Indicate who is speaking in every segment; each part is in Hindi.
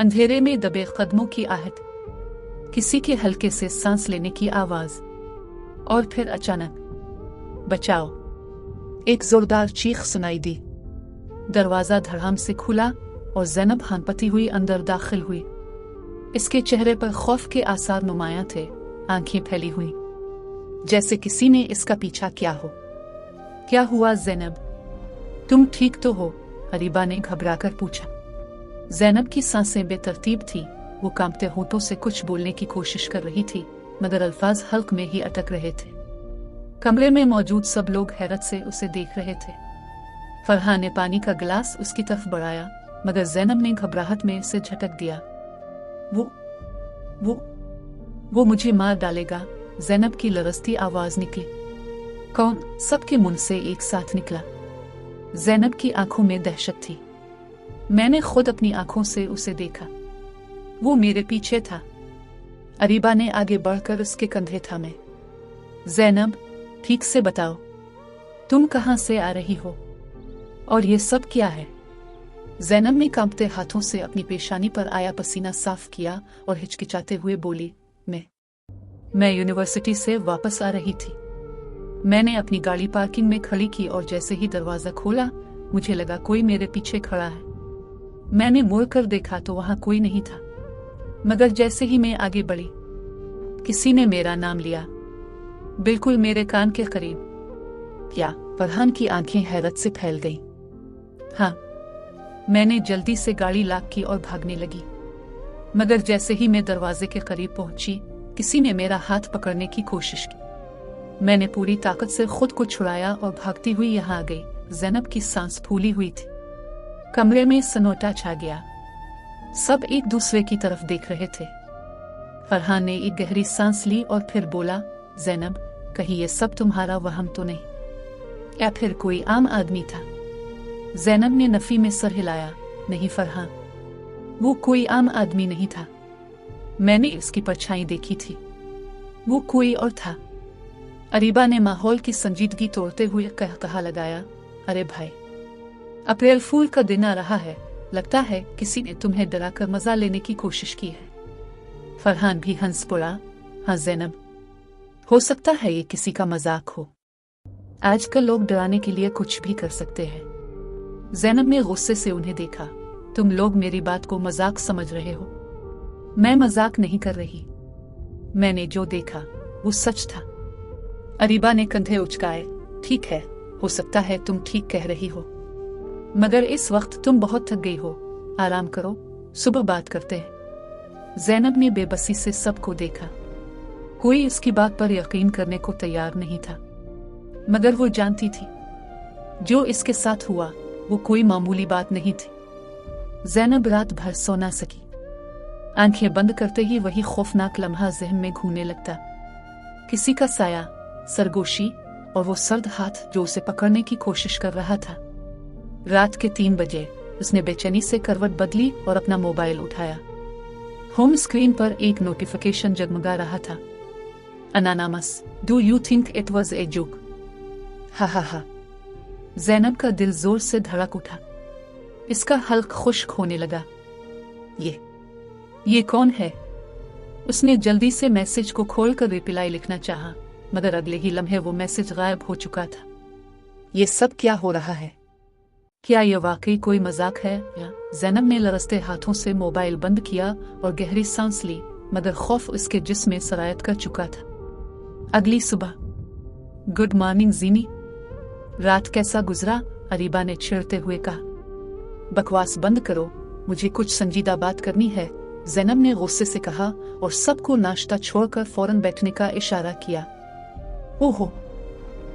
Speaker 1: अंधेरे में दबे कदमों की आहट, किसी के हल्के से सांस लेने की आवाज, और फिर अचानक बचाओ! एक जोरदार चीख सुनाई दी। दरवाजा धड़ाम से खुला और ज़ैनब हांफती हुई अंदर दाखिल हुई। इसके चेहरे पर खौफ के आसार नुमायां थे, आंखें फैली हुई, जैसे किसी ने इसका पीछा किया हो। क्या हुआ ज़ैनब, तुम ठीक तो हो? अरीबा ने घबराकर पूछा। ज़ैनब की सांसें बेतरतीब थी। वो कांपते होठों से कुछ बोलने की कोशिश कर रही थी, मगर अल्फाज हल्क में ही अटक रहे थे। कमरे में मौजूद सब लोग हैरत से उसे देख रहे थे। फरहान ने पानी का गिलास उसकी तरफ बढ़ाया, मगर ज़ैनब ने घबराहट में उसे झटक दिया। वो मुझे मार डालेगा, ज़ैनब की लरजती आवाज निकली। कौन? सबके मुंह से एक साथ निकला। ज़ैनब की आंखों में दहशत थी। मैंने खुद अपनी आंखों से उसे देखा, वो मेरे पीछे था। अरीबा ने आगे बढ़कर उसके कंधे थामे। ज़ैनब, ठीक से बताओ, तुम कहां से आ रही हो और ये सब क्या है? ज़ैनब ने कांपते हाथों से अपनी पेशानी पर आया पसीना साफ किया और हिचकिचाते हुए बोली, मैं यूनिवर्सिटी से वापस आ रही थी। मैंने अपनी गाड़ी पार्किंग में खड़ी की और जैसे ही दरवाजा खोला, मुझे लगा कोई मेरे पीछे खड़ा है। मैंने मुड़कर देखा तो वहां कोई नहीं था, मगर जैसे ही मैं आगे बढ़ी, किसी ने मेरा नाम लिया, बिल्कुल मेरे कान के करीब। क्या? फरहान की आंखें हैरत से फैल गईं। हाँ, मैंने जल्दी से गाड़ी लॉक की और भागने लगी, मगर जैसे ही मैं दरवाजे के करीब पहुंची, किसी ने मेरा हाथ पकड़ने की कोशिश की। मैंने पूरी ताकत से खुद को छुड़ाया और भागती हुई यहाँ आ गई। ज़ैनब की सांस फूली हुई थी। कमरे में सन्नाटा छा गया। सब एक दूसरे की तरफ देख रहे थे। फरहान ने एक गहरी सांस ली और फिर बोला, ज़ैनब, कहीं ये सब तुम्हारा वहम तो नहीं, या फिर कोई आम आदमी था? ज़ैनब ने नफी में सर हिलाया। नहीं फरहान, वो कोई आम आदमी नहीं था। मैंने उसकी परछाई देखी थी, वो कोई और था। अरीबा ने माहौल की संजीदगी तोड़ते हुए कहा लगाया, अरे भाई, अप्रैल फूल का दिन आ रहा है, लगता है किसी ने तुम्हें डराकर मजा लेने की कोशिश की है। फरहान भी हंस पड़ा। हाँ ज़ैनब, हो सकता है ये किसी का मजाक हो। आजकल लोग डराने के लिए कुछ भी कर सकते हैं। ज़ैनब ने गुस्से से उन्हें देखा। तुम लोग मेरी बात को मजाक समझ रहे हो। मैं मजाक नहीं कर रही। मैंने जो देखा वो सच था। अरीबा ने कंधे उचकाए। ठीक है, हो सकता है तुम ठीक कह रही हो, मगर इस वक्त तुम बहुत थक गई हो। आराम करो, सुबह बात करते हैं। ज़ैनब ने बेबसी से सबको देखा। कोई इसकी बात पर यकीन करने को तैयार नहीं था, मगर वो जानती थी जो इसके साथ हुआ वो कोई मामूली बात नहीं थी। ज़ैनब रात भर सो ना सकी। आंखें बंद करते ही वही खौफनाक लम्हा ज़हन में घूमने लगता। किसी का साया, सरगोशी और वो सर्द हाथ जो उसे पकड़ने की कोशिश कर रहा था। रात के 3 बजे उसने बेचैनी से करवट बदली और अपना मोबाइल उठाया। होम स्क्रीन पर एक नोटिफिकेशन जगमगा रहा था। Anonymous, do you think it was a joke? हा हा हा। ज़ैनब का दिल जोर से धड़क उठा। इसका हल्क खुश्क होने लगा। ये कौन है? उसने जल्दी से मैसेज को खोलकर रिप्लाई लिखना चाहा, मगर अगले ही लम्हे वो मैसेज गायब हो चुका था। ये सब क्या हो रहा है? क्या यह वाकई कोई मजाक है या? ज़ैनब ने लरजते हाथों से मोबाइल बंद किया और गहरी सांस ली, मगर खौफ उसके जिस्म में सरायत कर चुका था। अगली सुबह। गुड मॉर्निंग ज़ीनी, रात कैसा गुजरा? अरीबा ने छिड़ते हुए कहा। बकवास बंद करो, मुझे कुछ संजीदा बात करनी है, ज़ैनब ने गुस्से से कहा और सबको नाश्ता छोड़कर फौरन बैठने का इशारा किया। ओहो,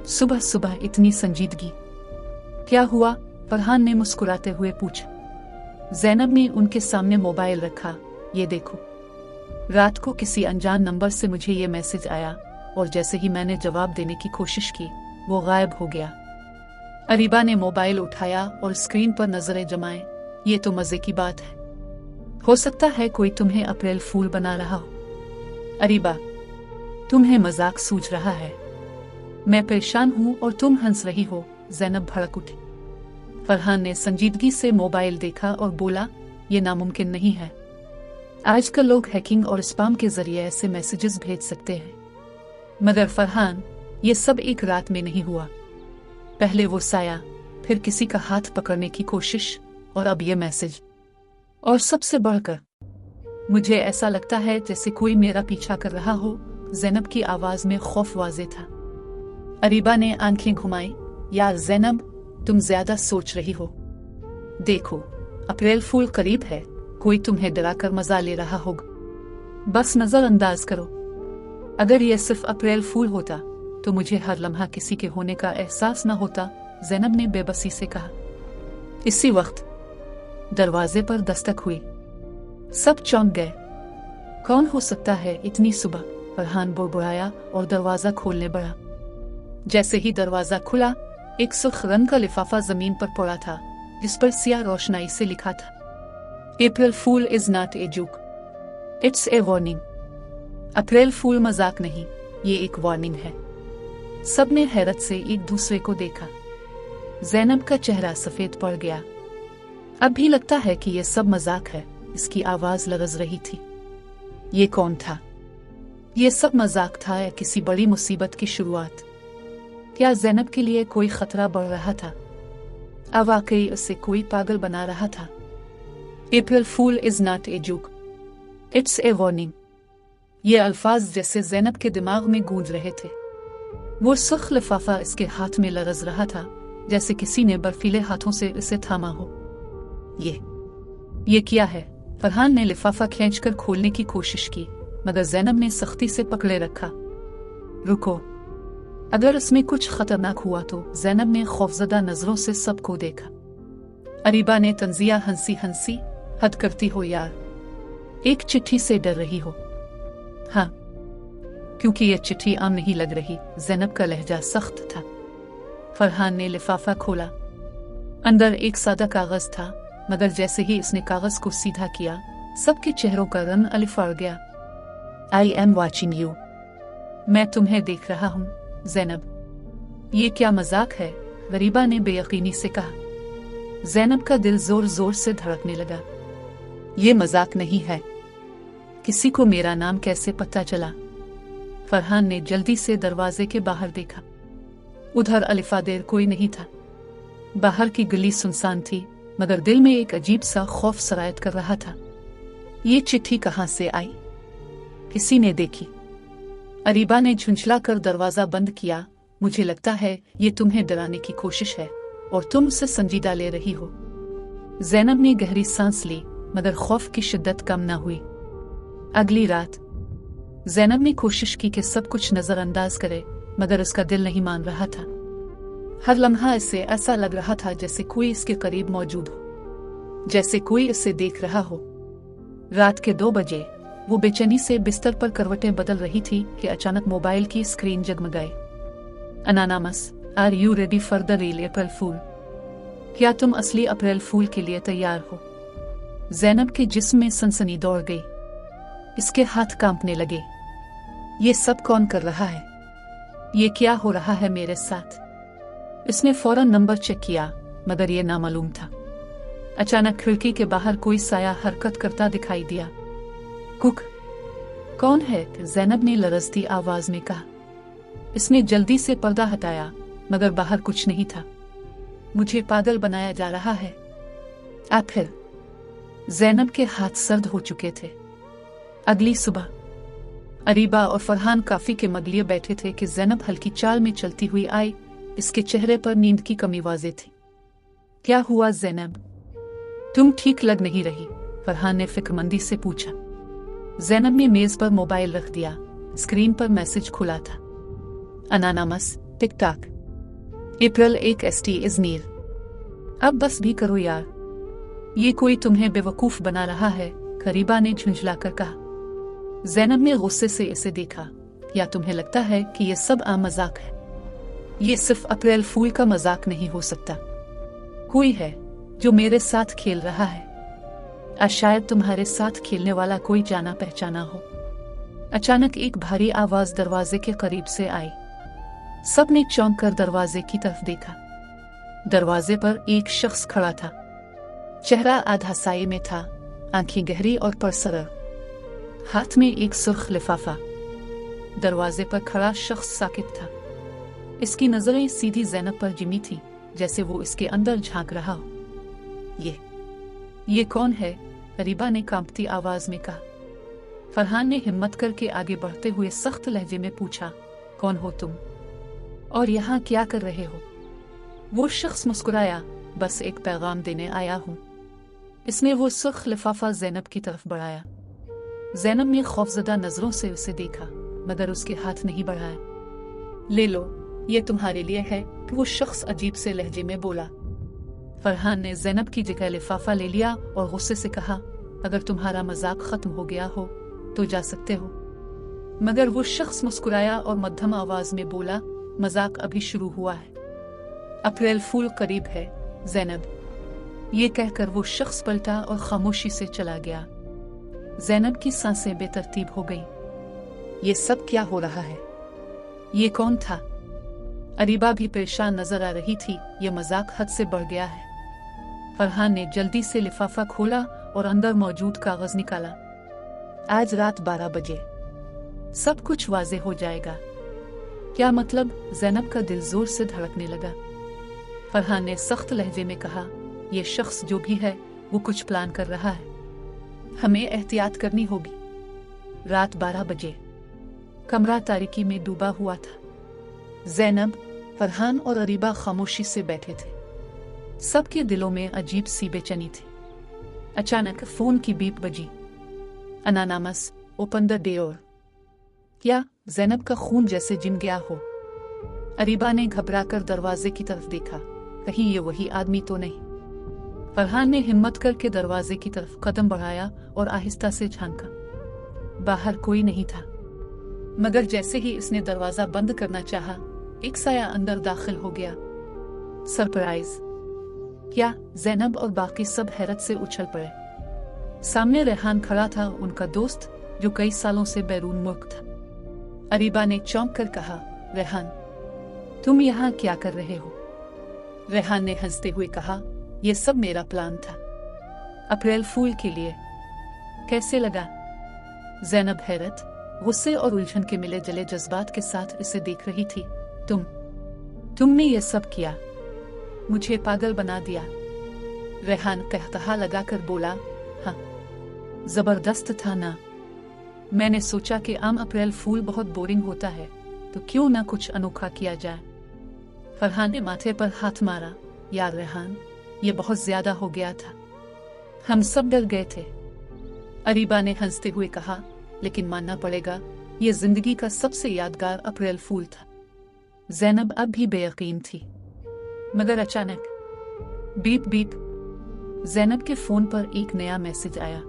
Speaker 1: सुबह सुबह इतनी संजीदगी, क्या हुआ? फरहान ने मुस्कुराते हुए पूछा। ज़ैनब ने उनके सामने मोबाइल रखा। ये देखो, रात को किसी अनजान नंबर से मुझे ये मैसेज आया और जैसे ही मैंने जवाब देने की कोशिश की, वो गायब हो गया। अरीबा ने मोबाइल उठाया और स्क्रीन पर नजरें जमाए। ये तो मजे की बात है। हो सकता है कोई तुम्हें अप्रैल फूल बना रहा हो। अरीबा, तुम्हें मजाक सूझ रहा है। मैं परेशान हूं और तुम हंस रही हो। ज़ैनब भड़क उठी। फरहान ने संजीदगी से मोबाइल देखा और बोला, ये नामुमकिन नहीं है। आजकल लोग हैकिंग और स्पैम के जरिए ऐसे मैसेजेस भेज सकते हैं, मगर फरहान ये सब एक रात में नहीं हुआ। पहले वो साया, फिर किसी का हाथ पकड़ने की कोशिश, और अब ये मैसेज। और सबसे बढ़कर मुझे ऐसा लगता है जैसे कोई मेरा पीछा कर रहा हो। ज़ैनब की आवाज में खौफ वाज़ेह था। अरीबा ने आंखें घुमाई। यार ज़ैनब, तुम ज्यादा सोच रही हो। देखो, अप्रैल फूल करीब है, कोई तुम्हें डराकर मजा ले रहा होगा। बस नजरअंदाज करो। अगर यह सिर्फ अप्रैल फूल होता तो मुझे हर लम्हा किसी के होने का एहसास न होता, ज़ैनब ने बेबसी से कहा। इसी वक्त दरवाजे पर दस्तक हुई। सब चौंक गए। कौन हो सकता है इतनी सुबह? फरहान बुड़बुड़ाया और दरवाजा खोलने बढ़ा। जैसे ही दरवाजा खुला, एक सुर्ख रंग का लिफाफा जमीन पर पड़ा था, जिस पर सियाह रोशनाई से लिखा था, April fool is not a joke, it's a warning. April fool मजाक नहीं, ये एक वार्निंग है। सबने हैरत से एक दूसरे को देखा। ज़ैनब का चेहरा सफेद पड़ गया। अब भी लगता है कि यह सब मजाक है। इसकी आवाज लरज रही थी। ये कौन था? ये सब मजाक था या किसी बड़ी मुसीबत की शुरुआत? क्या ज़ैनब के लिए कोई खतरा बढ़ रहा था? वाकई उसे कोई पागल बना रहा था? April fool is not a joke, it's a warning. ये अल्फाज जैसे ज़ैनब के दिमाग में गूंज रहे थे। वो सुर्ख लिफाफा इसके हाथ में लरज रहा था, जैसे किसी ने बर्फीले हाथों से इसे थामा हो। ये क्या है? फरहान ने लिफाफा खींचकर खोलने की कोशिश की, मगर ज़ैनब ने सख्ती से पकड़े रखा। रुको, अगर इसमें कुछ खतरनाक हुआ तो। ज़ैनब ने खौफजदा नजरों से सबको देखा। अरीबा ने तंजिया हंसी हंसी, हद करती हो यार, एक चिट्ठी से डर रही हो? हाँ, क्योंकि यह चिट्ठी आम नहीं लग रही। ज़ैनब का लहजा सख्त था। फरहान ने लिफाफा खोला। अंदर एक सादा कागज था, मगर जैसे ही इसने कागज को सीधा किया, सबके चेहरों का रंग अलिफाड़ गया। आई एम वॉचिंग यू, मैं तुम्हें देख रहा हूं। ज़ैनब, ये क्या मजाक है? गरीबा ने बेयकीनी से कहा। ज़ैनब का दिल जोर जोर से धड़कने लगा। ये मजाक नहीं है। किसी को मेरा नाम कैसे पता चला? फरहान ने जल्दी से दरवाजे के बाहर देखा। उधर अलिफादेर कोई नहीं था। बाहर की गली सुनसान थी, मगर दिल में एक अजीब सा खौफ सरायत कर रहा था। ये चिट्ठी कहां से आई? किसी ने देखी? अरीबा ने झुंझला कर दरवाजा बंद किया। मुझे लगता है ये तुम्हें डराने की कोशिश है और तुम उसे संजीदा ले रही हो। ज़ैनब ने गहरी सांस ली, मगर खौफ की शिद्दत कम न हुई। अगली रात ज़ैनब ने कोशिश की कि सब कुछ नजरअंदाज करे, मगर उसका दिल नहीं मान रहा था। हर लम्हा इसे ऐसा लग रहा था जैसे कोई इसके करीब मौजूद हो, जैसे कोई इसे देख रहा हो। रात के 2 बजे वो बेचैनी से बिस्तर पर करवटें बदल रही थी कि अचानक मोबाइल की स्क्रीन जगमगाई। Anonymous, are you ready for the real April fool? क्या तुम असली अप्रैल फूल के लिए तैयार हो? ज़ैनब के जिस्म में सनसनी दौड़ गई। इसके हाथ कांपने लगे। ये सब कौन कर रहा है? ये क्या हो रहा है मेरे साथ? इसने फौरन नंबर चेक किया, मगर ये नामालूम था। अचानक खिड़की के बाहर कोई साया हरकत करता दिखाई दिया। कुक, कौन है? ज़ैनब ने लरजती आवाज में कहा। इसने जल्दी से पर्दा हटाया, मगर बाहर कुछ नहीं था। मुझे पागल बनाया जा रहा है। आखिर ज़ैनब के हाथ सर्द हो चुके थे। अगली सुबह अरीबा और फरहान काफी के मगलिए बैठे थे कि ज़ैनब हल्की चाल में चलती हुई आई। इसके चेहरे पर नींद की कमी वाज़ेह थी। क्या हुआ ज़ैनब? तुम ठीक लग नहीं रही, फरहान ने फिक्रमंदी से पूछा। ज़ैनब ने मेज पर मोबाइल रख दिया। स्क्रीन पर मैसेज खुला था। अनानामस, टिक टाक, अप्रैल 1 ST इज नीर। अब बस भी करो यार, ये कोई तुम्हें बेवकूफ बना रहा है, करीबा ने झुंझलाकर कहा। ज़ैनब ने गुस्से से इसे देखा। या तुम्हें लगता है कि ये सब आम मजाक है? ये सिर्फ अप्रैल फूल का मजाक नहीं हो सकता। कोई है जो मेरे साथ खेल रहा है। शायद तुम्हारे साथ खेलने वाला कोई जाना पहचाना हो। अचानक एक भारी आवाज दरवाजे के करीब से आई। सब ने चौंक कर दरवाजे की तरफ देखा। दरवाजे पर एक शख्स खड़ा था। चेहरा आधा साये में था, आंखें गहरी और परसरर, हाथ में एक सुर्ख लिफाफा। दरवाजे पर खड़ा शख्स साकित था। इसकी नजरें सीधी ज़ैनब पर जिमी थी, जैसे वो इसके अंदर झांक रहा हो। ये कौन है? अरीबा ने कांपती आवाज में कहा। फरहान ने हिम्मत करके आगे बढ़ते हुए सख्त लहजे में पूछा, कौन हो तुम और यहाँ क्या कर रहे हो? वो शख्स मुस्कुराया, बस एक पैगाम देने आया हूँ। इसने वो सुर्ख लिफाफा ज़ैनब की तरफ बढ़ाया। ज़ैनब ने खौफजदा नजरों से उसे देखा, मगर उसके हाथ नहीं बढ़ाया। ले लो, ये तुम्हारे लिए है, वो शख्स अजीब से लहजे में बोला। फरहान ने ज़ैनब की जगह लिफाफा ले लिया और गुस्से से कहा, अगर तुम्हारा मजाक खत्म हो गया हो तो जा सकते हो। मगर वो शख्स मुस्कुराया और मध्यम आवाज में बोला, मजाक अभी शुरू हुआ है। अप्रैल फूल करीब है ज़ैनब। ये कहकर वो शख्स पलटा और खामोशी से चला गया। ज़ैनब की सांसें बेतरतीब हो गईं। ये सब क्या हो रहा है? ये कौन था? अरीबा भी परेशान नजर आ रही थी। ये मजाक हद से बढ़ गया है। फरहान ने जल्दी से लिफाफा खोला और अंदर मौजूद कागज निकाला। आज रात 12 बजे सब कुछ वाज़ेह हो जाएगा। क्या मतलब? ज़ैनब का दिल जोर से धड़कने लगा। फरहान ने सख्त लहजे में कहा, यह शख्स जो भी है वो कुछ प्लान कर रहा है। हमें एहतियात करनी होगी। रात 12 बजे कमरा तारीकी में डूबा हुआ था। ज़ैनब, फरहान और अरीबा खामोशी से बैठे थे। सबके दिलों में अजीब सी बेचैनी थी। अचानक फोन की बीप बजी। अनानामस, ओपन द डोर। क्या? ज़ैनब का खून जैसे जिम गया हो। अरीबा ने घबराकर दरवाजे की तरफ देखा, कहीं ये वही आदमी तो नहीं। फरहान ने हिम्मत करके दरवाजे की तरफ कदम बढ़ाया और आहिस्ता से झांका। बाहर कोई नहीं था, मगर जैसे ही इसने दरवाजा बंद करना चाहा, एक साया अंदर दाखिल हो गया। सरप्राइज! क्या? ज़ैनब और बाकी सब हैरत से उछल पड़े। सामने रेहान खड़ा था, उनका दोस्त जो कई सालों से बैरून मुल्क था। अरीबा ने चौंक कर कहा, रेहान, तुम यहाँ क्या कर रहे हो? रेहान ने हंसते हुए कहा, यह सब मेरा प्लान था, अप्रैल फूल के लिए। कैसे लगा? ज़ैनब हैरत, गुस्से और उलझन के मिले जले जज्बात के साथ इसे देख रही थी। तुमने ये सब किया? मुझे पागल बना दिया। रेहान कहकहा लगाकर बोला, हाँ, जबरदस्त था ना। मैंने सोचा कि आम अप्रैल फूल बहुत बोरिंग होता है, तो क्यों ना कुछ अनोखा किया जाए। फरहान ने माथे पर हाथ मारा। यार रेहान, ये बहुत ज्यादा हो गया था, हम सब डर गए थे। अरीबा ने हंसते हुए कहा, लेकिन मानना पड़ेगा, ये जिंदगी का सबसे यादगार अप्रैल फूल था। ज़ैनब अब भी बेयकीन थी, मगर अचानक बीप बीप। ज़ैनब के फोन पर एक नया मैसेज आया।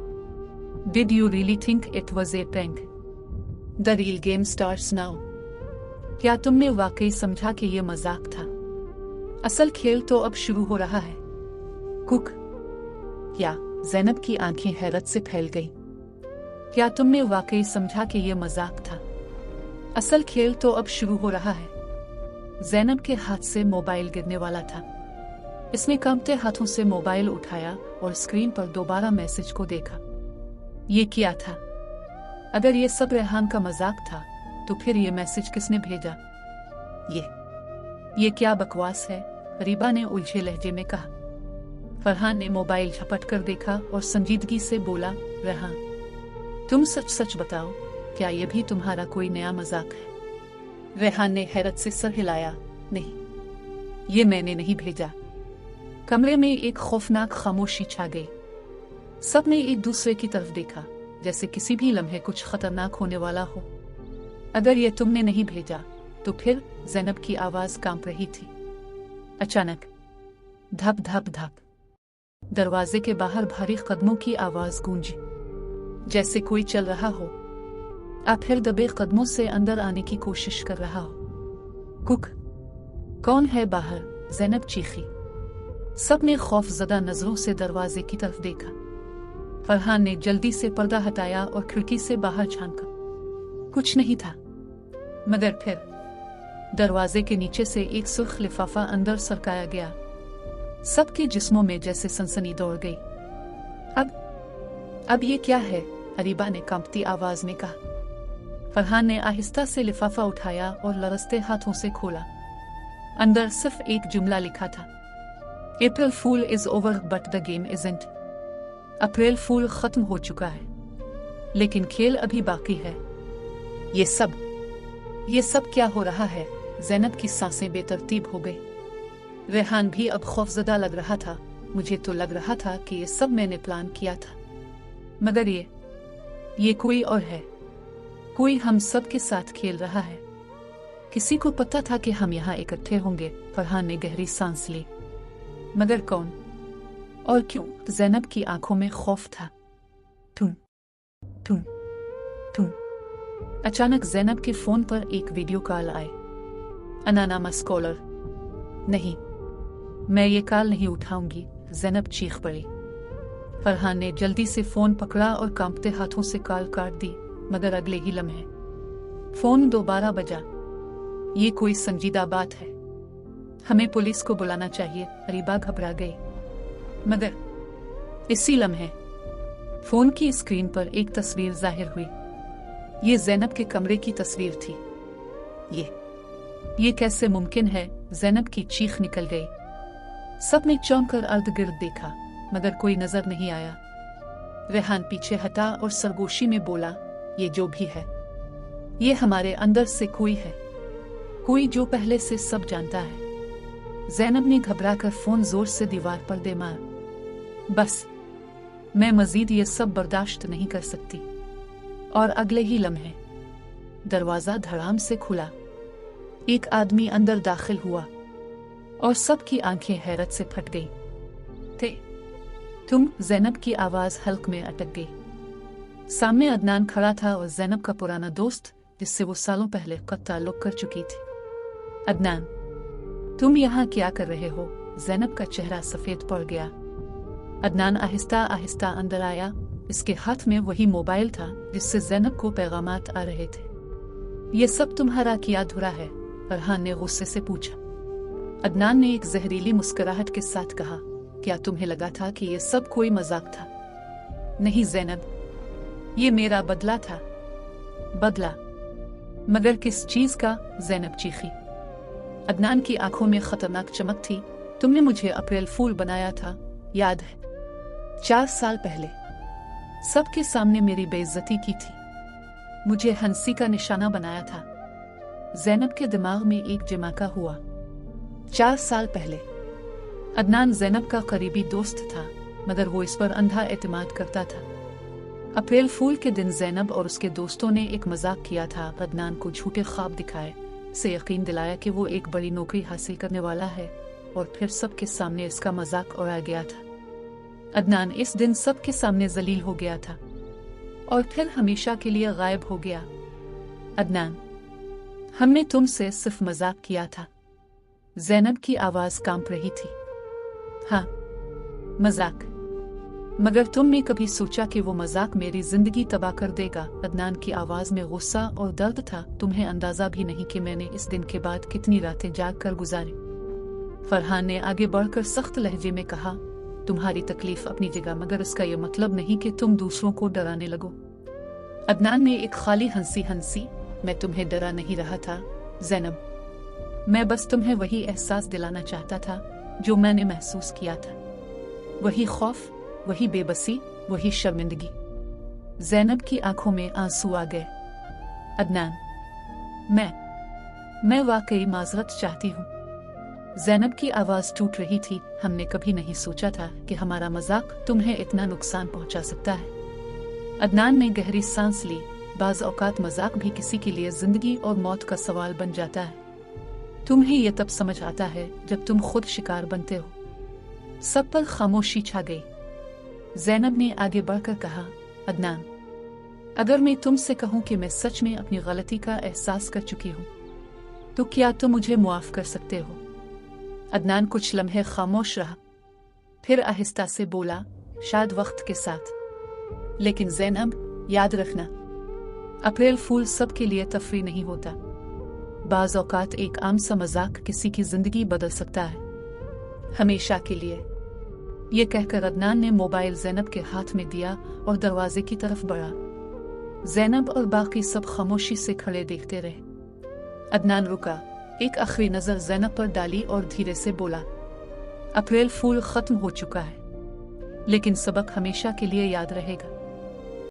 Speaker 1: Did you really think it was a prank? The real game starts now. क्या तुमने वाकई समझा कि ये मजाक था? असल खेल तो अब शुरू हो रहा है। कुक! क्या? ज़ैनब की आंखें हैरत से फैल गईं। क्या तुमने वाकई समझा कि ये मजाक था? असल खेल तो अब शुरू हो रहा है। ज़ैनब के हाथ से मोबाइल गिरने वाला था। इसने कांपते हाथों से मोबाइल उठाया और स्क्रीन पर दोबारा मैसेज को देखा। ये क्या था? अगर ये सब रेहान का मजाक था, तो फिर ये मैसेज किसने भेजा? ये क्या बकवास है? अरीबा ने उलझे लहजे में कहा। फरहान ने मोबाइल झपट कर देखा और संजीदगी से बोला, रेहान, तुम सच सच बताओ, क्या ये भी तुम्हारा कोई नया मजाक है? रेहान ने हैरत से सर हिलाया। नहीं, ये मैंने नहीं भेजा। कमरे में एक खौफनाक खामोशी छा गई। सब ने एक दूसरे की तरफ देखा, जैसे किसी भी लम्हे कुछ खतरनाक होने वाला हो। अगर ये तुमने नहीं भेजा, तो फिर? ज़ैनब की आवाज कांप रही थी। अचानक धप धप धप, दरवाजे के बाहर भारी कदमों की आवाज गूंजी, जैसे कोई चल रहा हो। आप फिर दबे कदमों से अंदर आने की कोशिश कर रहा हो। कुक! कौन है बाहर? ज़ैनब चीखी। सब ने खौफजदा नजरों से दरवाजे की तरफ देखा। फरहान ने जल्दी से पर्दा हटाया और खिड़की से बाहर झांका। कुछ नहीं था, मगर फिर दरवाजे के नीचे से एक सुर्ख लिफाफा अंदर सरकाया गया। सबके जिस्मों में जैसे सनसनी दौड़ गई। अब ये क्या है? अरीबा ने कांपती आवाज में कहा। फरहान ने आहिस्ता से लिफाफा उठाया और लरसते हाथों से खोला। अंदर सिर्फ एक जुमला लिखा था, April fool is over but the game isn't. April fool खत्म हो चुका है, लेकिन खेल अभी बाकी है। ये सब क्या हो रहा है? ज़ैनब की सांसें बेतरतीब हो गई। रेहान भी अब खौफजदा लग रहा था। मुझे तो लग रहा था कि ये सब मैंने प्लान किया था, मगर ये कोई और है। कोई हम सब के साथ खेल रहा है। किसी को पता था कि हम यहाँ इकट्ठे होंगे। फरहान ने गहरी सांस ली। मगर कौन और क्यों? ज़ैनब की आंखों में खौफ था। तुम अचानक ज़ैनब के फोन पर एक वीडियो कॉल आए। अनानामस कॉलर। नहीं, मैं ये कॉल नहीं उठाऊंगी। ज़ैनब चीख पड़ी। फरहान ने जल्दी से फोन पकड़ा और कांपते हाथों से कॉल काट दी। मगर अगले ही लम्हे फोन दोबारा बजा। ये कोई संजीदा बात है, हमें पुलिस को बुलाना चाहिए। अरीबा घबरा गई। मगर इसी लम्हे फोन की स्क्रीन पर एक तस्वीर जाहिर हुई। ये ज़ैनब के कमरे की तस्वीर थी। ये कैसे मुमकिन है? ज़ैनब की चीख निकल गई। सबने चौंक कर अर्द गिर्द देखा, मगर कोई नजर नहीं आया। रेहान पीछे हटा और सरगोशी में बोला, ये जो भी है, ये हमारे अंदर से कोई है, कोई जो पहले से सब जानता है। ज़ैनब ने घबराकर फोन जोर से दीवार पर दे मार। बस, मैं मजीद ये सब बर्दाश्त नहीं कर सकती। और अगले ही लम्हे दरवाजा धड़ाम से खुला। एक आदमी अंदर दाखिल हुआ और सबकी आंखें हैरत से फट गई। तुम? ज़ैनब की आवाज हल्क में अटक गई। सामने अदनान खड़ा था और ज़ैनब का पुराना दोस्त, जिससे वो सालों पहले कद ताल्लुक कर चुकी थी। अदनान, तुम यहाँ क्या कर रहे हो? ज़ैनब का चेहरा सफेद पड़ गया। अदनान आहिस्ता आहिस्ता अंदर आया। इसके हाथ में वही मोबाइल था जिससे ज़ैनब को पैगामात आ रहे थे। ये सब तुम्हारा किया धुरा है? फरहान ने गुस्से से पूछा। अदनान ने एक जहरीली मुस्कुराहट के साथ कहा, क्या तुम्हें लगा था कि ये सब कोई मजाक था? नहीं ज़ैनब, ये मेरा बदला था। बदला? मगर किस चीज का? ज़ैनब चीखी। अदनान की आंखों में खतरनाक चमक थी। तुमने मुझे अप्रैल फूल बनाया था, याद है? 4 साल पहले सबके सामने मेरी बेइज्जती की थी। मुझे हंसी का निशाना बनाया था। ज़ैनब के दिमाग में एक झमाका हुआ। 4 साल पहले अदनान ज़ैनब का करीबी दोस्त था, मगर वो इस पर अंधा एतमाद करता था। अप्रैल फूल के दिन ज़ैनब और उसके दोस्तों ने एक मजाक किया था। अदनान को झूठे ख्वाब दिखाए से यकीन दिलाया कि वो एक बड़ी नौकरी हासिल करने वाला है, और फिर सबके सामने इसका मजाक उड़ाया गया था। अदनान इस दिन सबके सामने जलील हो गया था और फिर हमेशा के लिए गायब हो गया। अदनान, हमने तुमसे सिर्फ मजाक किया था। ज़ैनब की आवाज कांप रही थी। हाँ, मजाक। मगर तुमने कभी सोचा कि वो मजाक मेरी जिंदगी तबाह कर देगा? अदनान की आवाज में गुस्सा और दर्द था। तुम्हें अंदाजा भी नहीं कि मैंने इस दिन के बाद कितनी रातें जाग कर गुजारी। फरहान ने आगे बढ़कर सख्त लहजे में कहा, तुम्हारी तकलीफ अपनी जगह, मगर इसका यह मतलब नहीं कि तुम दूसरों को डराने लगो। अदनान ने एक खाली हंसी हंसी। मैं तुम्हें डरा नहीं रहा था ज़ैनब, मैं बस तुम्हें वही एहसास दिलाना चाहता था जो मैंने महसूस किया था। वही खौफ, वही बेबसी, वही शर्मिंदगी। ज़ैनब की आंखों में आंसू आ गए। अदनान, मैं वाकई माजरत चाहती हूँ। ज़ैनब की आवाज टूट रही थी। हमने कभी नहीं सोचा था कि हमारा मजाक तुम्हें इतना नुकसान पहुंचा सकता है। अदनान ने गहरी सांस ली। बाज़ औकात मजाक भी किसी के लिए जिंदगी और मौत का सवाल बन जाता है। तुम्हें यह तब समझ आता है जब तुम खुद शिकार बनते हो। सब पर खामोशी छा गई। ज़ैनब ने आगे बढ़कर कहा, अदनान, अगर मैं तुमसे कहूं कि मैं सच में अपनी गलती का एहसास कर चुकी हूं, तो क्या तुम मुझे मुआफ कर सकते हो? अदनान कुछ लम्हे खामोश रहा, फिर आहिस्ता से बोला, शायद वक्त के साथ। लेकिन ज़ैनब, याद रखना, अप्रैल फूल सबके लिए तफरी नहीं होता। बाज़ औकात एक आम सा मजाक किसी की जिंदगी बदल सकता है, हमेशा के लिए। ये कहकर अदनान ने मोबाइल जैनब के हाथ में दिया और दरवाजे की तरफ बढ़ा। जैनब और बाकी सब खामोशी से खड़े देखते रहे। अदनान रुका, एक आखिरी नजर जैनब पर डाली और धीरे से बोला, अप्रैल फूल खत्म हो चुका है, लेकिन सबक हमेशा के लिए याद रहेगा।